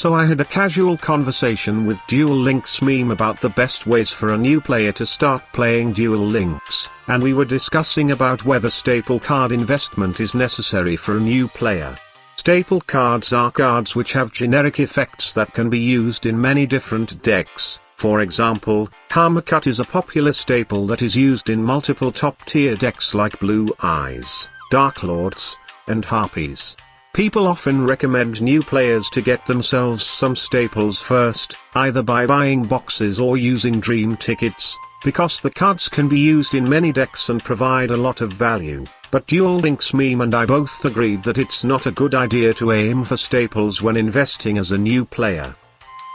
So I had a casual conversation with Duel Links meme about the best ways for a new player to start playing Duel Links, and we were discussing about whether staple card investment is necessary for a new player. Staple cards are cards which have generic effects that can be used in many different decks. For example, Karma Cut is a popular staple that is used in multiple top-tier decks like Blue Eyes, Dark Lords, and Harpies. People often recommend new players to get themselves some staples first, either by buying boxes or using dream tickets, because the cards can be used in many decks and provide a lot of value. But Duel Links meme and I both agreed that it's not a good idea to aim for staples when investing as a new player.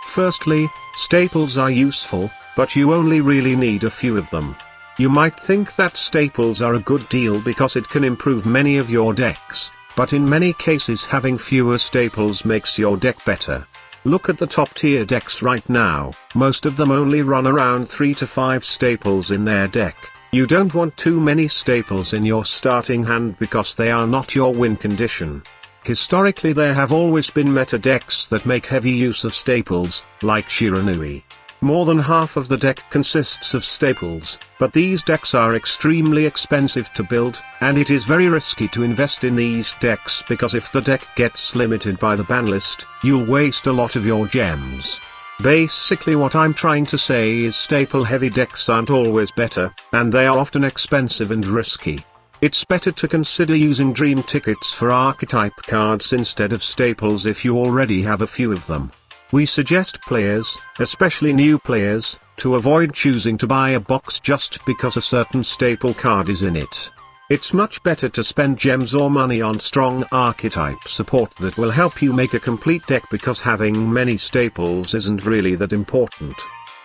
Firstly, staples are useful, but you only really need a few of them. You might think that staples are a good deal because it can improve many of your decks, but in many cases having fewer staples makes your deck better. Look at the top tier decks right now, most of them only run around 3 to 5 staples in their deck. You don't want too many staples in your starting hand because they are not your win condition. Historically there have always been meta decks that make heavy use of staples, like Shiranui. More than half of the deck consists of staples, but these decks are extremely expensive to build, and it is very risky to invest in these decks because if the deck gets limited by the ban list, you'll waste a lot of your gems. Basically what I'm trying to say is staple-heavy decks aren't always better, and they are often expensive and risky. It's better to consider using dream tickets for archetype cards instead of staples if you already have a few of them. We suggest players, especially new players, to avoid choosing to buy a box just because a certain staple card is in it. It's much better to spend gems or money on strong archetype support that will help you make a complete deck because having many staples isn't really that important.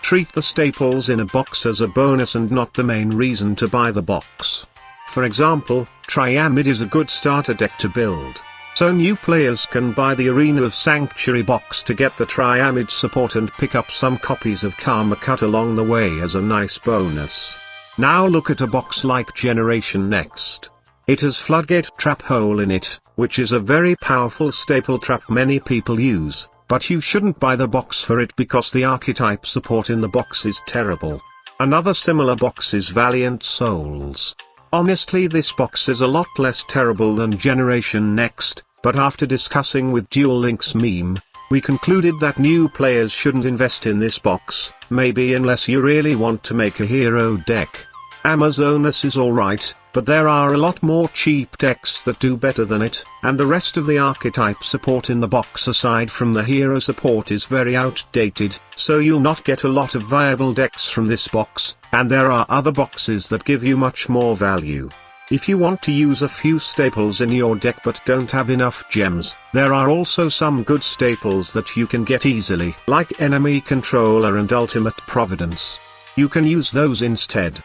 Treat the staples in a box as a bonus and not the main reason to buy the box. For example, Triamid is a good starter deck to build. So new players can buy the Arena of Sanctuary box to get the Triamid support and pick up some copies of Karma Cut along the way as a nice bonus. Now look at a box like Generation Next. It has Floodgate Trap Hole in it, which is a very powerful staple trap many people use, but you shouldn't buy the box for it because the archetype support in the box is terrible. Another similar box is Valiant Souls. Honestly this box is a lot less terrible than Generation Next, but after discussing with Duel Links meme, we concluded that new players shouldn't invest in this box, maybe unless you really want to make a hero deck. Amazonas is alright, but there are a lot more cheap decks that do better than it, and the rest of the archetype support in the box aside from the hero support is very outdated, so you'll not get a lot of viable decks from this box, and there are other boxes that give you much more value. If you want to use a few staples in your deck but don't have enough gems, there are also some good staples that you can get easily, like Enemy Controller and Ultimate Providence. You can use those instead.